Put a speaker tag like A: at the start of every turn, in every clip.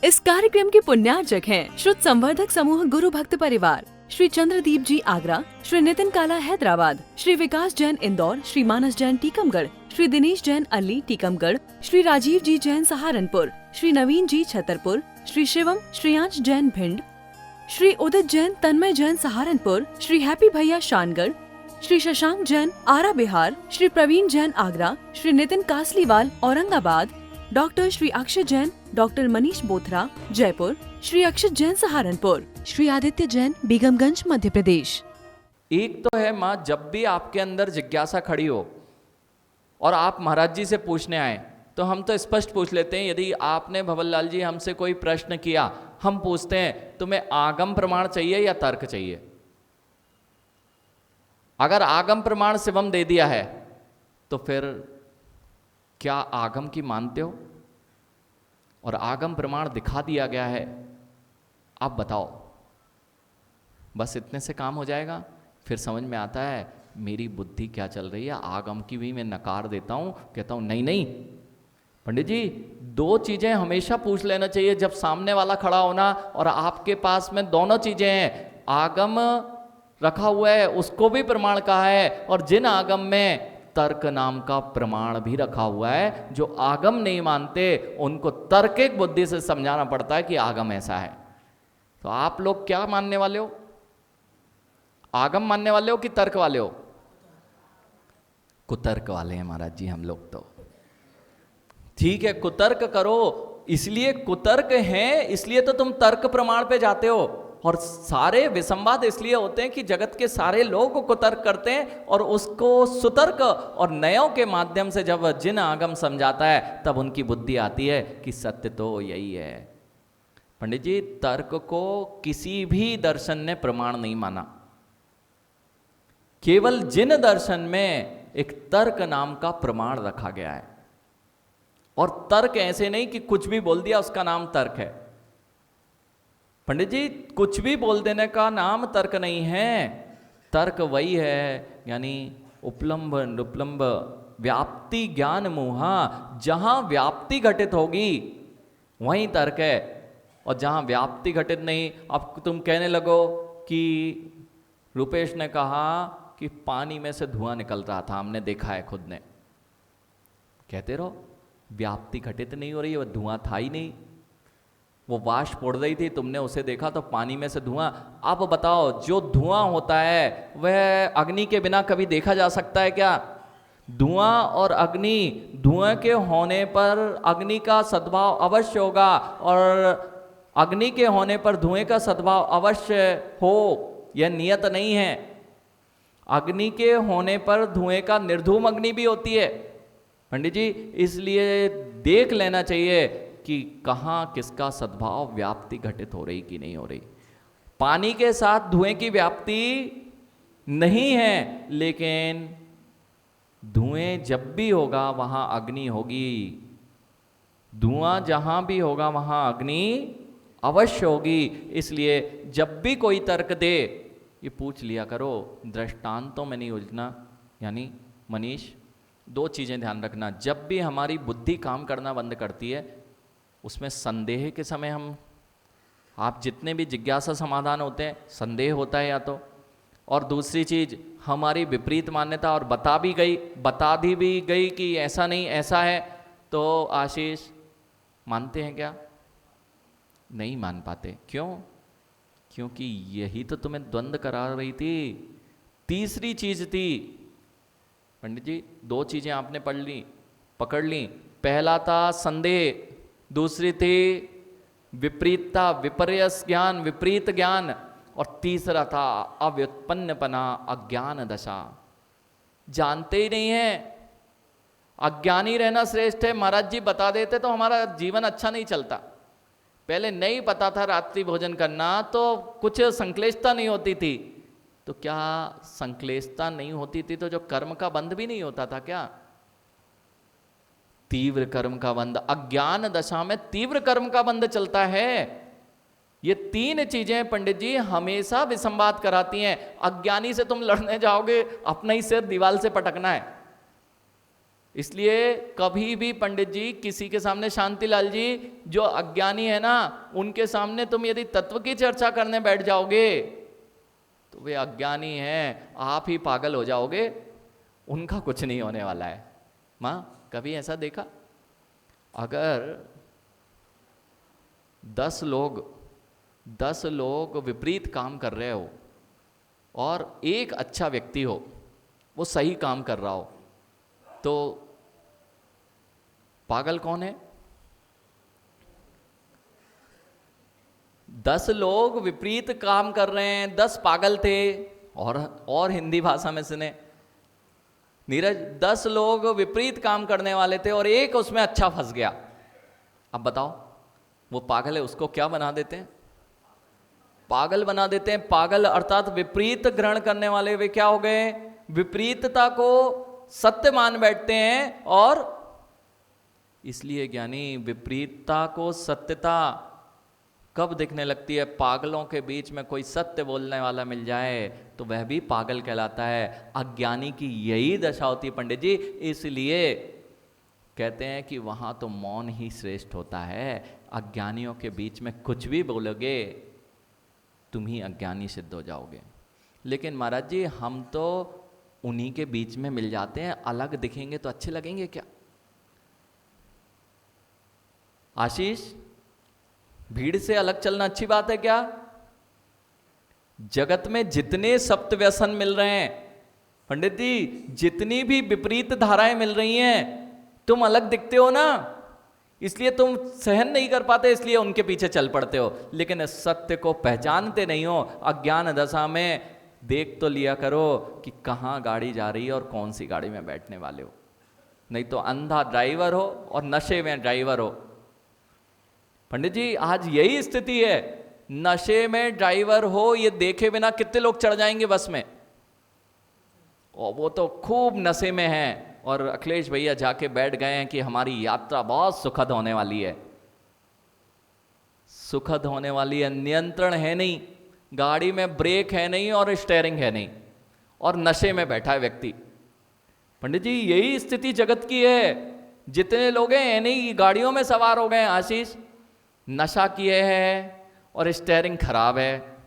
A: इस कार्यक्रम के पुण्यार्चक हैं श्रुत संवर्धक समूह गुरु भक्त परिवार, श्री चंद्रदीप जी आगरा, श्री नितिन काला हैदराबाद, श्री विकास जैन इंदौर, श्री मानस जैन टीकमगढ़, श्री दिनेश जैन अली टीकमगढ़, श्री राजीव जी जैन सहारनपुर, श्री नवीन जी छतरपुर, श्री शिवम श्रेयांश जैन भिंड, श्री उदित जैन तन्मय जैन सहारनपुर, श्री हैप्पी भैया शानगढ़, श्री शशांक जैन आरा बिहार, श्री प्रवीण जैन आगरा, श्री नितिन कासलीवाल औरंगाबाद, डॉक्टर श्री अक्षय जैन, डॉक्टर मनीष बोथरा जयपुर, श्री अक्षय जैन सहारनपुर, श्री आदित्य जैन बेगमगंज मध्य प्रदेश।
B: एक तो है माँ, जब भी आपके अंदर जिज्ञासा खड़ी हो और आप महाराज जी से पूछने आए तो हम तो स्पष्ट पूछ लेते हैं। यदि आपने भवनलाल जी हमसे कोई प्रश्न किया, हम पूछते हैं तुम्हें आगम प्रमाण चाहिए या तर्क चाहिए। अगर आगम प्रमाण शिवम दे दिया है तो फिर क्या आगम की मानते हो? और आगम प्रमाण दिखा दिया गया है, आप बताओ। बस इतने से काम हो जाएगा। फिर समझ में आता है मेरी बुद्धि क्या चल रही है। आगम की भी मैं नकार देता हूं, कहता हूं नहीं नहीं पंडित जी, दो चीजें हमेशा पूछ लेना चाहिए जब सामने वाला खड़ा होना और आपके पास में दोनों चीजें हैं। आगम रखा हुआ है, उसको भी प्रमाण कहा है, और जिन आगम में तर्क नाम का प्रमाण भी रखा हुआ है, जो आगम नहीं मानते उनको तर्किक बुद्धि से समझाना पड़ता है कि आगम ऐसा है। तो आप लोग क्या मानने वाले हो? आगम मानने वाले हो कि तर्क वाले हो? कुतर्क वाले हैं महाराज जी हम लोग तो। ठीक है, कुतर्क करो, इसलिए कुतर्क हैं, इसलिए तो तुम तर्क प्रमाण पे जाते हो। और सारे विसंवाद इसलिए होते हैं कि जगत के सारे लोग कुतर्क करते हैं और उसको सुतर्क और नयों के माध्यम से जब जिन आगम समझाता है तब उनकी बुद्धि आती है कि सत्य तो यही है। पंडित जी, तर्क को किसी भी दर्शन ने प्रमाण नहीं माना। केवल जिन दर्शन में एक तर्क नाम का प्रमाण रखा गया है। और तर्क ऐसे नहीं कि कुछ भी बोल दिया उसका नाम तर्क है। पंडित जी, कुछ भी बोल देने का नाम तर्क नहीं है। तर्क वही है, यानी उपलम्ब नुपलम्ब व्याप्ति ज्ञान मोहा। जहां व्याप्ति घटित होगी वहीं तर्क है, और जहां व्याप्ति घटित नहीं। अब तुम कहने लगो कि रुपेश ने कहा कि पानी में से धुआं निकल रहा था, हमने देखा है खुद ने। कहते रहो, व्याप्ति घटित नहीं हो रही है, वो धुआं था ही नहीं। वो वाष्प उड़ रही थी, तुमने उसे देखा तो पानी में से धुआं। अब बताओ, जो धुआं होता है वह अग्नि के बिना कभी देखा जा सकता है क्या? धुआं और अग्नि, धुआं के होने पर अग्नि का सद्भाव अवश्य होगा, और अग्नि के होने पर धुएं का सद्भाव अवश्य हो, यह नियत नहीं है। अग्नि के होने पर धुएं का निर्धूम अग्नि भी होती है पंडित जी। इसलिए देख लेना चाहिए कि कहाँ किसका सद्भाव व्याप्ति घटित हो रही कि नहीं हो रही। पानी के साथ धुएं की व्याप्ति नहीं है, लेकिन धुएं जब भी होगा वहां अग्नि होगी। धुआं जहां भी होगा वहां अग्नि अवश्य होगी। इसलिए जब भी कोई तर्क दे, ये पूछ लिया करो, दृष्टांतों में नहीं उलझना। यानी मनीष, दो चीजें ध्यान रखना। जब भी हमारी बुद्धि काम करना बंद करती है, उसमें संदेह के समय आप जितने भी जिज्ञासा समाधान होते हैं, संदेह होता है या तो। और दूसरी चीज, हमारी विपरीत मान्यता और बता दी भी गई कि ऐसा नहीं ऐसा है, तो आशीष मानते हैं क्या? नहीं मान पाते। क्यों? क्योंकि यही तो तुम्हें द्वंद्व करा रही थी। तीसरी चीज थी पंडित जी, दो चीजें आपने पकड़ ली। पहला था संदेह, दूसरी थी विपरीतता, विपर्यस ज्ञान, विपरीत ज्ञान, और तीसरा था अव्युत्पन्नपना, अज्ञान दशा। जानते ही नहीं है, अज्ञानी रहना श्रेष्ठ है। महाराज जी बता देते तो हमारा जीवन अच्छा नहीं चलता। पहले नहीं पता था रात्रि भोजन करना, तो कुछ संक्लेशता नहीं होती थी। तो क्या संक्लेशता नहीं होती थी तो जो कर्म का बंध भी नहीं होता था क्या? तीव्र कर्म का बंध, अज्ञान दशा में तीव्र कर्म का बंध चलता है। ये तीन चीजें पंडित जी हमेशा विसंवाद कराती हैं। अज्ञानी से तुम लड़ने जाओगे, अपना ही सिर दीवार से पटकना है। इसलिए कभी भी पंडित जी किसी के सामने, शांतिलाल जी, जो अज्ञानी है ना, उनके सामने तुम यदि तत्व की चर्चा करने बैठ जाओगे तो वे अज्ञानी हैं, आप ही पागल हो जाओगे, उनका कुछ नहीं होने वाला है। माँ कभी ऐसा देखा, अगर 10 लोग विपरीत काम कर रहे हो और एक अच्छा व्यक्ति हो, वो सही काम कर रहा हो, तो पागल कौन है? 10 लोग विपरीत काम कर रहे हैं, 10 पागल थे। और हिंदी भाषा में सुने नीरज, 10 लोग विपरीत काम करने वाले थे और एक उसमें अच्छा फंस गया। अब बताओ, वो पागल है, उसको क्या बना देते हैं? पागल बना देते हैं। पागल अर्थात विपरीत ग्रहण करने वाले, वे क्या हो गए? विपरीतता को सत्य मान बैठते हैं। और इसलिए ज्ञानी, विपरीतता को सत्यता कब दिखने लगती है? पागलों के बीच में कोई सत्य बोलने वाला मिल जाए तो वह भी पागल कहलाता है। अज्ञानी की यही दशा होती है पंडित जी। इसलिए कहते हैं कि वहां तो मौन ही श्रेष्ठ होता है। अज्ञानियों के बीच में कुछ भी बोलोगे तुम ही अज्ञानी सिद्ध हो जाओगे। लेकिन महाराज जी, हम तो उन्हीं के बीच में मिल जाते हैं, अलग दिखेंगे तो अच्छे लगेंगे क्या? आशीष, भीड़ से अलग चलना अच्छी बात है क्या? जगत में जितने सप्त व्यसन मिल रहे हैं पंडित जी, जितनी भी विपरीत धाराएं मिल रही हैं, तुम अलग दिखते हो ना, इसलिए तुम सहन नहीं कर पाते, इसलिए उनके पीछे चल पड़ते हो। लेकिन इस सत्य को पहचानते नहीं हो। अज्ञान दशा में देख तो लिया करो कि कहाँ गाड़ी जा रही है और कौन सी गाड़ी में बैठने वाले हो, नहीं तो अंधा ड्राइवर हो और नशे में ड्राइवर हो। पंडित जी, आज यही स्थिति है। नशे में ड्राइवर हो, ये देखे बिना कितने लोग चढ़ जाएंगे बस में, और वो तो खूब नशे में हैं और अखिलेश भैया जाके बैठ गए हैं कि हमारी यात्रा बहुत सुखद होने वाली है। सुखद होने वाली है, नियंत्रण है नहीं, गाड़ी में ब्रेक है नहीं और स्टीयरिंग है नहीं, और नशे में बैठा है व्यक्ति। पंडित जी, यही स्थिति जगत की है। जितने लोग हैं नहीं गाड़ियों में सवार हो गए हैं आशीष, नशा किए हैं और स्टीयरिंग खराब है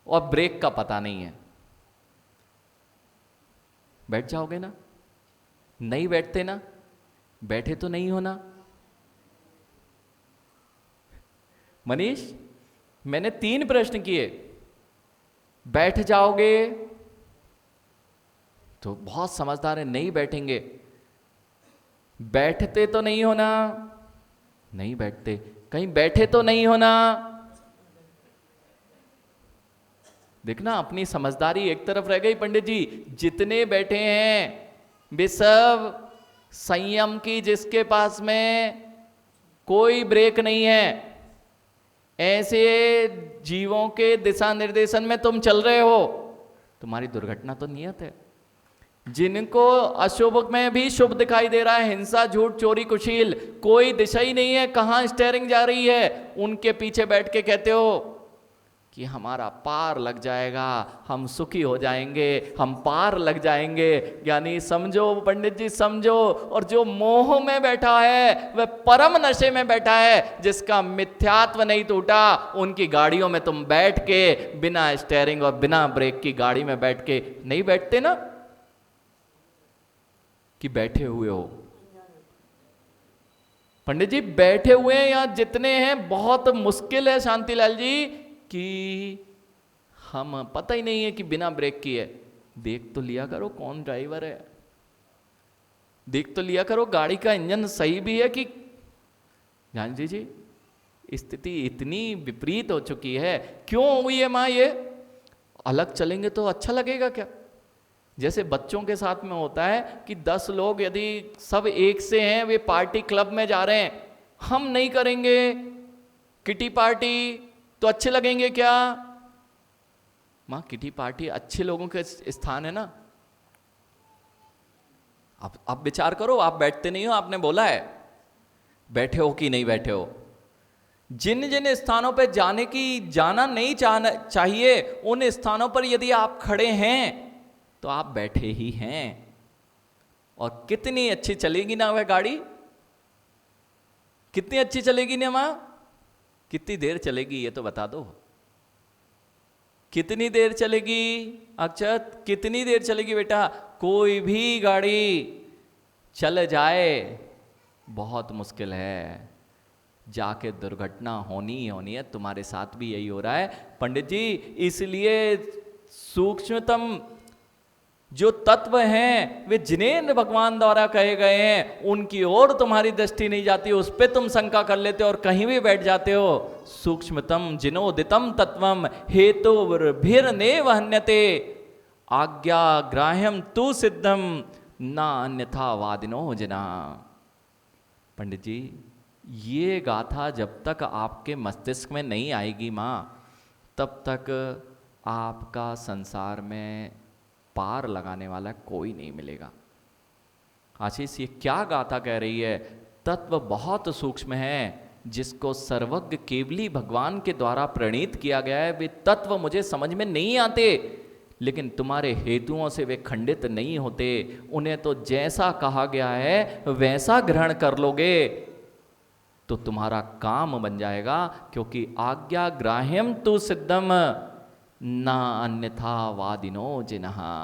B: और ब्रेक का पता नहीं है। बैठ जाओगे ना? नहीं बैठते ना? बैठे तो नहीं हो ना? मनीष, मैंने 3 प्रश्न किए। बैठ जाओगे तो बहुत समझदार है, नहीं बैठेंगे। बैठते तो नहीं हो ना? नहीं बैठते। कहीं बैठे तो नहीं हो ना? देखना, अपनी समझदारी एक तरफ रह गई पंडित जी। जितने बैठे हैं वे सब संयम की, जिसके पास में कोई ब्रेक नहीं है, ऐसे जीवों के दिशा निर्देशन में तुम चल रहे हो, तुम्हारी दुर्घटना तो नियत है। जिनको अशुभ में भी शुभ दिखाई दे रहा है, हिंसा, झूठ, चोरी, कुशील, कोई दिशा ही नहीं है कहाँ स्टीयरिंग जा रही है, उनके पीछे बैठ के कहते हो कि हमारा पार लग जाएगा, हम सुखी हो जाएंगे, हम पार लग जाएंगे। यानी समझो पंडित जी, समझो। और जो मोह में बैठा है वह परम नशे में बैठा है, जिसका मिथ्यात्व नहीं टूटा। उनकी गाड़ियों में तुम बैठ के बिना स्टीयरिंग और बिना ब्रेक की गाड़ी में बैठ के नहीं बैठते ना, कि बैठे हुए हो? पंडित जी, बैठे हुए हैं यहाँ जितने हैं, बहुत मुश्किल है शांतिलाल जी कि हम, पता ही नहीं है कि बिना ब्रेक किए। देख तो लिया करो कौन ड्राइवर है, देख तो लिया करो गाड़ी का इंजन सही भी है कि। जान जी, स्थिति इतनी विपरीत हो चुकी है। क्यों हुई है माँ ये? अलग चलेंगे तो अच्छा लगेगा क्या? जैसे बच्चों के साथ में होता है कि 10 लोग यदि सब एक से हैं, वे पार्टी क्लब में जा रहे हैं, हम नहीं करेंगे किटी पार्टी तो अच्छे लगेंगे क्या? माँ, किटी पार्टी अच्छे लोगों के स्थान है ना। अब विचार करो, आप बैठते नहीं हो, आपने बोला है, बैठे हो कि नहीं बैठे हो? जिन जिन स्थानों पे जाना नहीं चाहिए, उन स्थानों पर यदि आप खड़े हैं तो आप बैठे ही हैं। और कितनी अच्छी चलेगी ना वह गाड़ी, कितनी अच्छी चलेगी ना मां, कितनी देर चलेगी ये तो बता दो, कितनी देर चलेगी अक्षत, कितनी देर चलेगी बेटा। कोई भी गाड़ी चल जाए बहुत मुश्किल है, जाके दुर्घटना होनी ही होनी है। तुम्हारे साथ भी यही हो रहा है पंडित जी। इसलिए सूक्ष्मतम जो तत्व हैं वे जिनेंद्र भगवान द्वारा कहे गए हैं, उनकी ओर तुम्हारी दृष्टि नहीं जाती, उस पे तुम शंका कर लेते हो और कहीं भी बैठ जाते हो। सूक्ष्मतम जिनोदितम तत्वम हेतु भिर्नेव हन्यते आज्ञा ग्राह्यम तु सिद्धम ना अन्यथा वादिनो जना। पंडित जी ये गाथा जब तक आपके मस्तिष्क में नहीं आएगी माँ, तब तक आपका संसार में पार लगाने वाला कोई नहीं मिलेगा। आशीष ये क्या गाथा कह रही है, तत्व बहुत सूक्ष्म है जिसको सर्वज्ञ केवली भगवान के द्वारा प्रणीत किया गया है। वे तत्व मुझे समझ में नहीं आते, लेकिन तुम्हारे हेतुओं से वे खंडित नहीं होते। उन्हें तो जैसा कहा गया है वैसा ग्रहण कर लोगे तो तुम्हारा काम बन जाएगा, क्योंकि आज्ञा ग्राह्यम तु सिद्धम ना अन्यथा वादिनो जिनहा।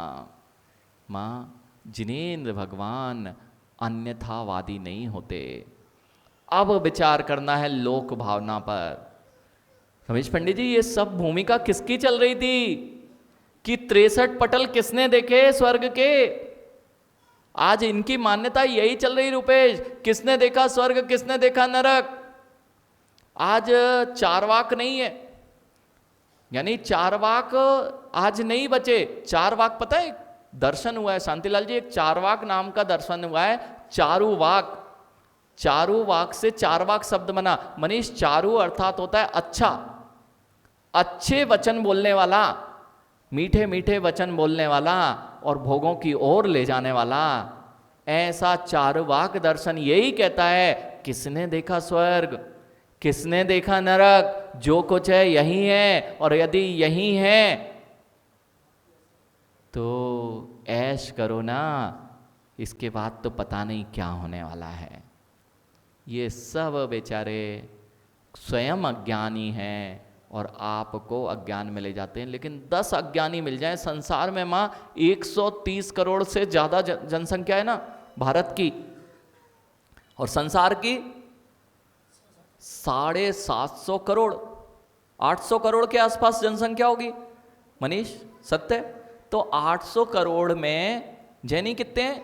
B: माँ जिनेंद्र भगवान अन्यथावादी नहीं होते। अब विचार करना है लोक भावना पर। रमेश पंडित जी ये सब भूमिका किसकी चल रही थी कि 63 पटल किसने देखे स्वर्ग के? आज इनकी मान्यता यही चल रही रुपेश, किसने देखा स्वर्ग, किसने देखा नरक। आज चारवाक नहीं है, यानी चारवाक आज नहीं बचे। चारवाक पता है दर्शन हुआ है शांतिलाल जी, एक चारवाक नाम का दर्शन हुआ है, चारुवाक। चारुवाक से चारवाक शब्द बना। मनीष चारु अर्थात होता है अच्छा, अच्छे वचन बोलने वाला, मीठे मीठे वचन बोलने वाला और भोगों की ओर ले जाने वाला। ऐसा चारुवाक दर्शन यही कहता है किसने देखा स्वर्ग, किसने देखा नरक, जो कुछ है यही है, और यदि यही है तो ऐश करो ना, इसके बाद तो पता नहीं क्या होने वाला है। ये सब बेचारे स्वयं अज्ञानी हैं और आपको अज्ञान में ले जाते हैं। लेकिन 10 अज्ञानी मिल जाए संसार में माँ, 130 करोड़ से ज़्यादा जनसंख्या है ना भारत की, और संसार की 750 करोड़, 800 करोड़ के आसपास जनसंख्या होगी मनीष, सत्य? तो 800 करोड़ में जैनी कितने हैं?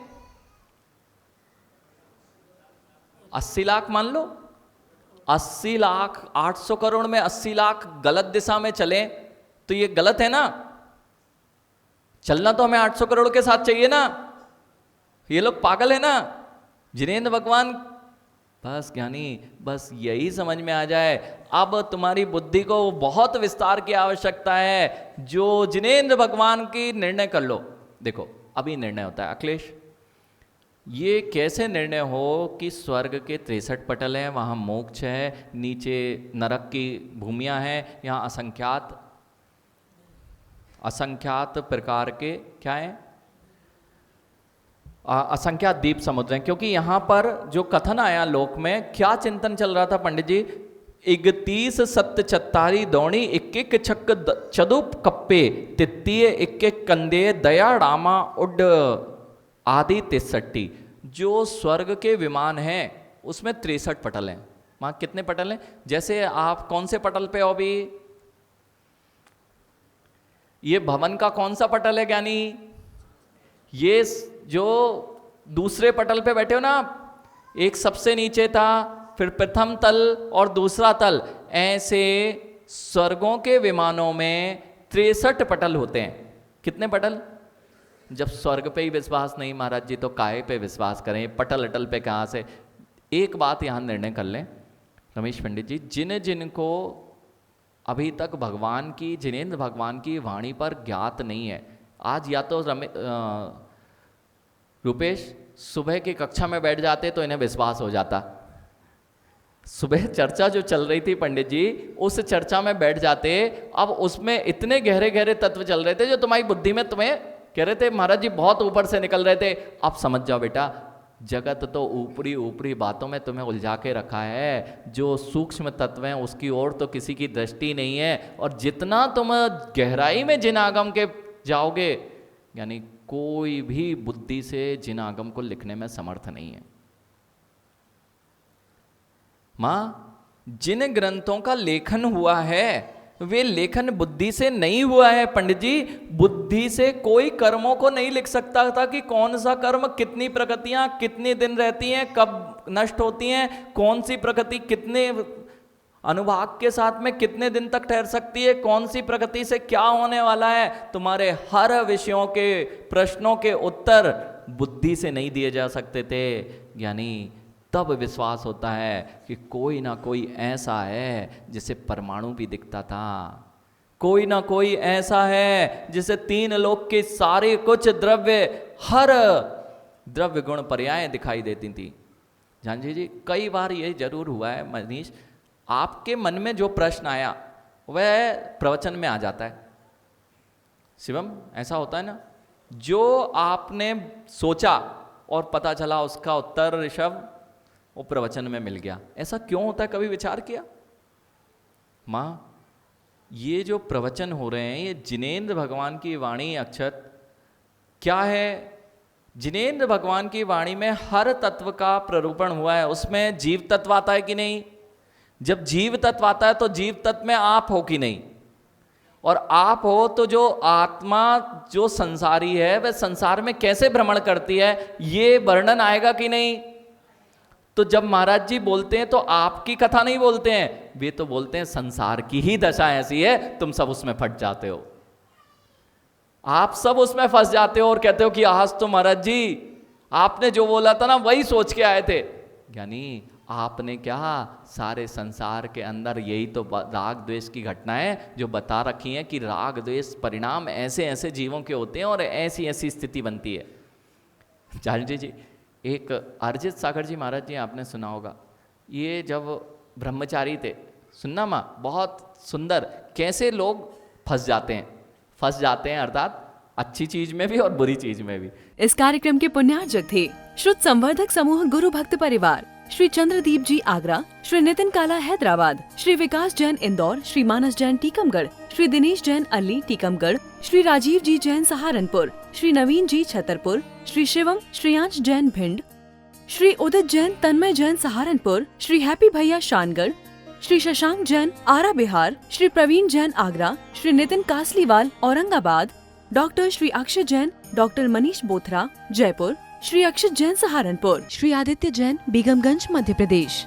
B: 80 लाख मान लो। 80 लाख, 800 करोड़ में 80 लाख गलत दिशा में चले तो ये गलत है ना। चलना तो हमें 800 करोड़ के साथ चाहिए ना। ये लोग पागल है ना। जिनेंद्र भगवान बस ज्ञानी, बस यही समझ में आ जाए। अब तुम्हारी बुद्धि को बहुत विस्तार की आवश्यकता है। जो जिनेंद्र भगवान की निर्णय कर लो। देखो अभी निर्णय होता है अखिलेश, ये कैसे निर्णय हो कि स्वर्ग के 63 पटल हैं, वहाँ मोक्ष है, नीचे नरक की भूमियाँ हैं, यहाँ असंख्यात प्रकार के क्या हैं, असंख्यात द्वीप समुद्र हैं। क्योंकि यहाँ पर जो कथन आया लोक में, क्या चिंतन चल रहा था पंडित जी? 31 सत्य चत्तारी दौणी 1 छक्क चदुप कप्पे तित्तीय 1 कंदे दया रामा उड आदि 63। जो स्वर्ग के विमान हैं उसमें 63 पटल हैं। वहाँ कितने पटल हैं? जैसे आप कौन से पटल पे हो अभी? ये भवन का कौन सा पटल है ज्ञानी? ये जो दूसरे पटल पे बैठे हो ना, एक सबसे नीचे था, फिर प्रथम तल और दूसरा तल, ऐसे स्वर्गों के विमानों में 63 पटल होते हैं। कितने पटल? जब स्वर्ग पे ही विश्वास नहीं महाराज जी तो काहे पे विश्वास करें? पटल अटल पे कहाँ से? एक बात यहाँ निर्णय कर लें रमेश पंडित जी, जिन जिनको अभी तक भगवान की, जिनेंद्र भगवान की वाणी पर ज्ञात नहीं है, आज या तो रुपेश सुबह की कक्षा में बैठ जाते तो इन्हें विश्वास हो जाता। सुबह चर्चा जो चल रही थी पंडित जी, उस चर्चा में बैठ जाते। अब उसमें इतने गहरे गहरे तत्व चल रहे थे जो तुम्हारी बुद्धि में तुम्हें कह रहे थे महाराज जी बहुत ऊपर से निकल रहे थे। अब समझ जाओ बेटा, जगत तो ऊपरी ऊपरी बातों में तुम्हें उलझा के रखा है, जो सूक्ष्म तत्व हैं उसकी ओर तो किसी की दृष्टि नहीं है। और जितना तुम गहराई में जिन आगम के जाओगे, यानी कोई भी बुद्धि से जिन आगम को लिखने में समर्थ नहीं है। मां, जिन ग्रंथों का लेखन हुआ है वे लेखन बुद्धि से नहीं हुआ है पंडित जी। बुद्धि से कोई कर्मों को नहीं लिख सकता था कि कौन सा कर्म कितनी प्रकृतियां कितने दिन रहती हैं, कब नष्ट होती हैं, कौन सी प्रकृति कितने अनुभाग के साथ में कितने दिन तक ठहर सकती है, कौन सी प्रकृति से क्या होने वाला है। तुम्हारे हर विषयों के प्रश्नों के उत्तर बुद्धि से नहीं दिए जा सकते थे। यानी तब विश्वास होता है कि कोई ना कोई ऐसा है जिसे परमाणु भी दिखता था, कोई ना कोई ऐसा है जिसे तीन लोक के सारे कुछ द्रव्य, हर द्रव्य गुण पर्याय दिखाई देती थी। जानजी जी, कई बार ये जरूर हुआ है मनीष, आपके मन में जो प्रश्न आया वह प्रवचन में आ जाता है। शिवम, ऐसा होता है ना, जो आपने सोचा और पता चला उसका उत्तर ऋषभ वो प्रवचन में मिल गया। ऐसा क्यों होता है, कभी विचार किया? माँ, ये जो प्रवचन हो रहे हैं ये जिनेंद्र भगवान की वाणी अक्षत क्या है? जिनेंद्र भगवान की वाणी में हर तत्व का प्ररूपण हुआ है। उसमें जीव तत्व आता है कि नहीं? जब जीव तत्व आता है तो जीव तत्व में आप हो कि नहीं? और आप हो तो जो आत्मा जो संसारी है वह संसार में कैसे भ्रमण करती है, ये वर्णन आएगा कि नहीं? तो जब महाराज जी बोलते हैं तो आपकी कथा नहीं बोलते हैं, वे तो बोलते हैं संसार की ही दशा ऐसी है, तुम सब उसमें फट जाते हो, आप सब उसमें फंस जाते हो और कहते हो कि आज तो महाराज जी आपने जो बोला था ना वही सोच के आए थे। यानी आपने क्या, सारे संसार के अंदर यही तो राग द्वेष की घटनाएं जो बता रखी हैं कि राग द्वेष परिणाम ऐसे ऐसे जीवों के होते हैं और ऐसी ऐसी स्थिति बनती है। जानजी जी, एक अरिजीत सागर जी महाराज जी आपने सुना होगा, ये जब ब्रह्मचारी थे, सुनना माँ, बहुत सुंदर कैसे लोग फंस जाते हैं अर्थात अच्छी चीज में भी और बुरी चीज में भी।
A: इस कार्यक्रम के पुण्यार्जक थे श्रुत संवर्धक समूह गुरु भक्त परिवार, श्री चंद्रदीप जी आगरा, श्री नितिन काला हैदराबाद, श्री विकास जैन इंदौर, श्री मानस जैन टीकमगढ़, श्री दिनेश जैन अल्ली टीकमगढ़, श्री राजीव जी जैन सहारनपुर, श्री नवीन जी छतरपुर, श्री शिवम श्रेयांश जैन भिंड, श्री उदित जैन तन्मय जैन सहारनपुर, श्री हैप्पी भैया शानगढ़, श्री शशांक जैन आरा बिहार, श्री प्रवीण जैन आगरा, श्री नितिन कासलीवाल औरंगाबाद, डॉक्टर श्री अक्षय जैन, डॉक्टर मनीष बोथरा जयपुर, श्री अक्षित जैन सहारनपुर, श्री आदित्य जैन बेगमगंज मध्य प्रदेश।